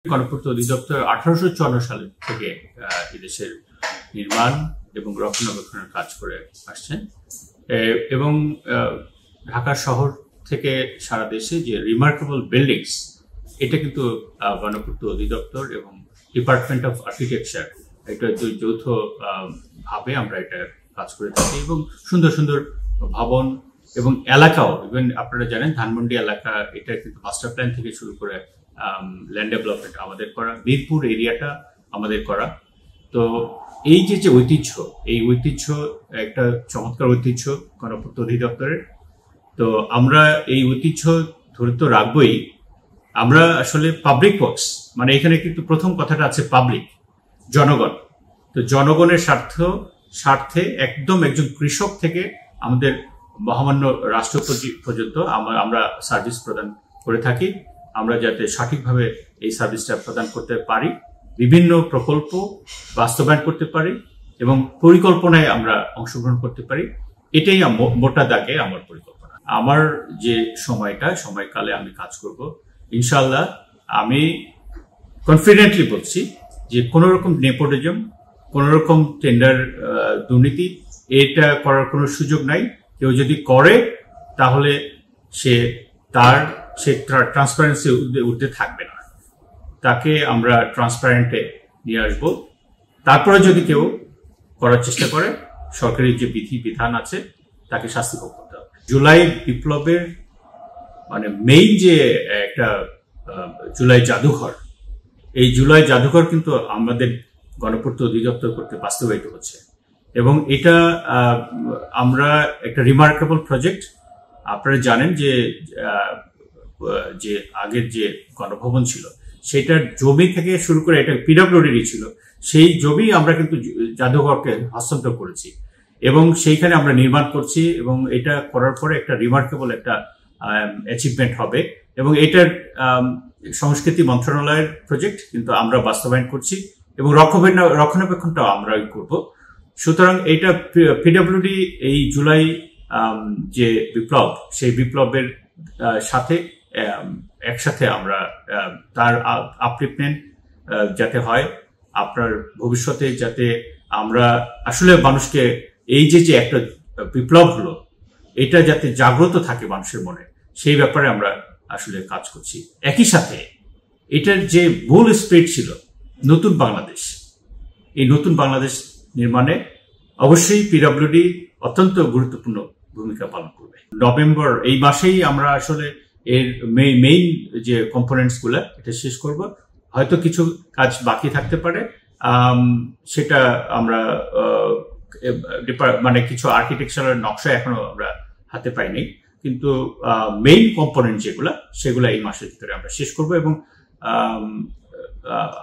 গণপূর্ত অধিদপ্তর 1854 সাল থেকে এদেশের নির্মাণ এবং রক্ষণাবেক্ষণের কাজ করে আসছেন এবং ঢাকা শহর থেকে সারা দেশে যে রিমার্কেবল বিল্ডিংস এটা কিন্তু গণপূর্ত অধিদপ্তর এবং ডিপার্টমেন্ট অফ আর্কিটেকচার একটা যৌথ ভাবে আমরা এটা কাজ করে থাকি এবং সুন্দর সুন্দর ভবন এবং এলাকাও ইভেন আপনারা জানেন ধানমন্ডি এলাকা এটা কিন্তু মাস্টার প্ল্যান থেকে শুরু করে ল্যান্ড ডেভেলপমেন্ট আমাদের করা, মিরপুর এরিয়াটা আমাদের করা। তো এই যে ঐতিহ্য, এই ঐতিহ্য একটা চমৎকার ঐতিহ্য গণপূর্ত অধিদপ্তরের। তো আমরা এই ঐতিহ্য ধরে তো রাখবই। আমরা আসলে পাবলিক ওয়ার্কস মানে এখানে কিন্তু প্রথম কথাটা আছে পাবলিক, জনগণ। তো জনগণের স্বার্থে একদম একজন কৃষক থেকে আমাদের মহামান্য রাষ্ট্রপতি পর্যন্ত আমরা সার্ভিস প্রদান করে থাকি। আমরা যাতে সঠিকভাবে এই সার্ভিসটা প্রদান করতে পারি, বিভিন্ন প্রকল্প বাস্তবায়ন করতে পারি এবং পরিকল্পনায় আমরা অংশগ্রহণ করতে পারি, এটাই মোটা দাগে আমার পরিকল্পনা। আমার যে সময়কালে আমি কাজ করব, ইনশাআল্লাহ আমি কনফিডেন্টলি বলছি যে কোনো রকম নেপোটিজম, কোনো রকম টেন্ডার দুর্নীতি এটা করার কোনো সুযোগ নাই। কেউ যদি করে তাহলে সে ট্রান্সপারেন্সি উঠতে থাকবে না, তাকে আমরা ট্রান্সপারেন্টে নিয়ে আসবো। তারপরে যদি কেউ করার চেষ্টা করে, সরকারি যে বিধান আছে তাকে শাস্তি ভোগ করতে হবে। জুলাই বিপ্লবের মানে মেইন যে একটা জুলাই জাদুঘর, এই জুলাই জাদুঘর কিন্তু আমাদের গণপূর্ত অধিদপ্তর করতে বাস্তবায়িত হচ্ছে এবং এটা আমরা একটা রিমার্কেবল প্রজেক্ট। আপনারা জানেন যে আগের যে গণভবন ছিল সেটার জমি থেকে শুরু করে এটা পিডব্লিউডি ছিল, সেই জমি আমরা কিন্তু জাদুঘরকে হস্তান্তর করেছি এবং সেইখানে আমরা নির্মাণ করছি এবং এটা করার পরে একটা রিমার্কেবল একটা অ্যাচিভমেন্ট হবে এবং এটার সংস্কৃতি মন্ত্রণালয়ের প্রজেক্ট কিন্তু আমরা বাস্তবায়ন করছি এবং রক্ষণাবেক্ষণটাও আমরাই করব। সুতরাং এটা পিডব্লিউডি এই জুলাই যে বিপ্লব, সেই বিপ্লবের সাথে একসাথে আমরা তার আপলিফমেন্ট যাতে হয়, আপনার ভবিষ্যতে যাতে আমরা আসলে মানুষকে এই যে একটা বিপ্লব হলো এটা যাতে জাগ্রত থাকে মানুষের মনে, সেই ব্যাপারে আমরা আসলে কাজ করছি। একই সাথে এটার যে মূল স্পিরিট ছিল নতুন বাংলাদেশ, এই নতুন বাংলাদেশ নির্মাণে অবশ্যই পিডব্লিউডি অত্যন্ত গুরুত্বপূর্ণ ভূমিকা পালন করবে। নভেম্বর এই মাসেই আমরা আসলে এর মেইন যে কম্পোনেন্টস গুলা এটা শেষ করব। হয়তো কিছু কাজ বাকি থাকতে পারে, সেটা আমরা মানে কিছু আর্কিটেকচারাল নকশা এখনো আমরা হাতে পাইনি, কিন্তু মেইন কম্পোনেন্ট সেগুলা এই মাসের ভিতরে আমরা শেষ করব এবং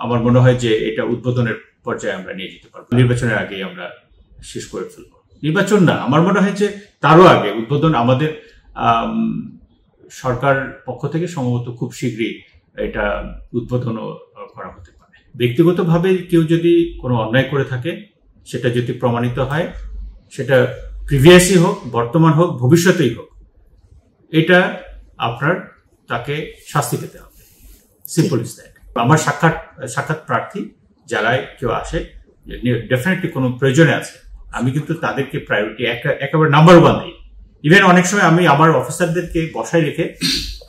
আমার মনে হয় যে এটা উদ্বোধনের পর্যায়ে আমরা নিয়ে যেতে পারবো। নির্বাচনের আগেই আমরা শেষ করে ফেলবো। নির্বাচন না, আমার মনে হয় যে তারও আগে উদ্বোধন আমাদের সরকার পক্ষ থেকে সম্ভবত খুব শীঘ্রই এটা উদ্বোধনও করা হতে পারে। ব্যক্তিগতভাবে কেউ যদি কোনো অন্যায় করে থাকে, সেটা যদি প্রমাণিত হয়, সেটা প্রিভিয়াসই হোক, বর্তমান হোক, ভবিষ্যতেই হোক, এটা আপনার তাকে শাস্তি পেতে হবে। Simple is that. আমার সাক্ষাৎ প্রার্থী যারাই কেউ আসে, ডেফিনেটলি কোনো প্রয়োজনে আছে, আমি কিন্তু তাদেরকে প্রায়োরিটি একেবারে নাম্বার 1 দিই। ইভেন অনেক সময় আমি আমার অফিসারদেরকে বসায় রেখে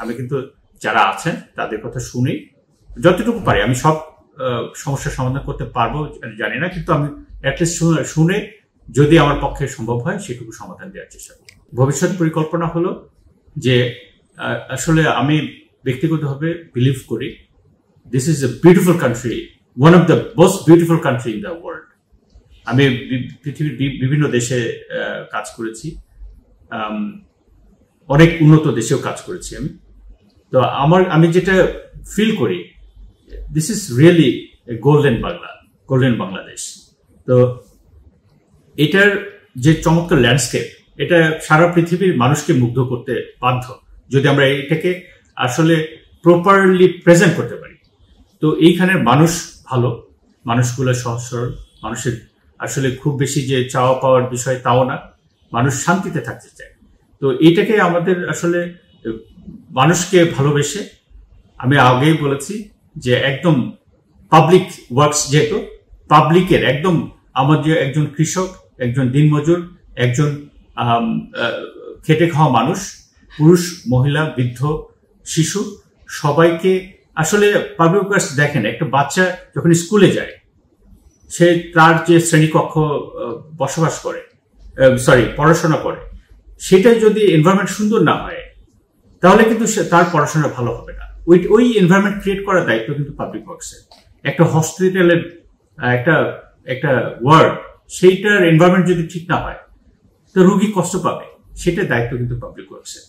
আমি কিন্তু যারা আছেন তাদের কথা শুনি, যতটুকু পারি। আমি সব সমস্যার সমাধান করতে পারবো জানি না, কিন্তু আমি অ্যাটলিস্ট শুনে যদি আমার পক্ষে সম্ভব হয় সেটুকু সমাধান দেওয়ার চেষ্টা করি। ভবিষ্যৎ পরিকল্পনা হলো যে আসলে আমি ব্যক্তিগতভাবে বিলিভ করি this is a beautiful country, one of the most beautiful country in the world. আমি পৃথিবীর বিভিন্ন দেশে কাজ করেছি, অনেক উন্নত দেশেও কাজ করেছি আমি। তো আমি যেটা ফিল করি, this is really golden Bangladesh. তো এটার যে চমৎকার ল্যান্ডস্কেপ, এটা সারা পৃথিবীর মানুষকে মুগ্ধ করতে বাধ্য যদি আমরা এটাকে আসলে প্রপারলি প্রেজেন্ট করতে পারি। তো এইখানের মানুষ ভালো, মানুষগুলো সহজ সরল, মানুষের আসলে খুব বেশি যে চাওয়া পাওয়ার বিষয় তাও না, মানুষ শান্তিতে থাকতে চায়। তো এইটাকে আমাদের আসলে মানুষকে ভালোবেসে, আমি আগেই বলেছি যে একদম পাবলিক ওয়ার্কস, যেহেতু পাবলিকের একদম আমাদের একজন কৃষক, একজন দিনমজুর, একজন খেটে খাওয়া মানুষ, পুরুষ, মহিলা, বৃদ্ধ, শিশু, সবাইকে আসলে পাবলিক ওয়ার্কস দেখেন, একটা বাচ্চা যখন স্কুলে যায় সে তার যে শ্রেণীকক্ষ বসবাস করে, পড়াশোনা করে, সেটা যদি এনভায়রনমেন্ট সুন্দর না হয় তাহলে কিন্তু তার পড়াশোনা ভালো হবে না। ওই এনভায়রনমেন্ট ক্রিয়েট করার দায়িত্ব কিন্তু পাবলিক ওয়ার্কসের। একটা হসপিটালের একটা ওয়ার্ড, সেইটার এনভায়রনমেন্ট যদি ঠিক না হয় তো রোগী কষ্ট পাবে, সেটার দায়িত্ব কিন্তু পাবলিক ওয়ার্কসের।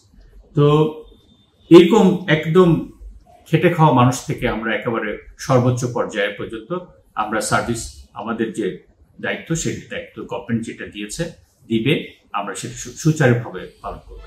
তো এরকম একদম খেটে খাওয়া মানুষ থেকে আমরা একেবারে সর্বোচ্চ পর্যায়ে পর্যন্ত আমরা সার্ভিস, আমাদের যে দায়িত্ব সেই দায়িত্ব গভর্নমেন্ট যেটা দিয়েছে দিবে, আমরা সেটা সুচারুভাবে পালন করবো।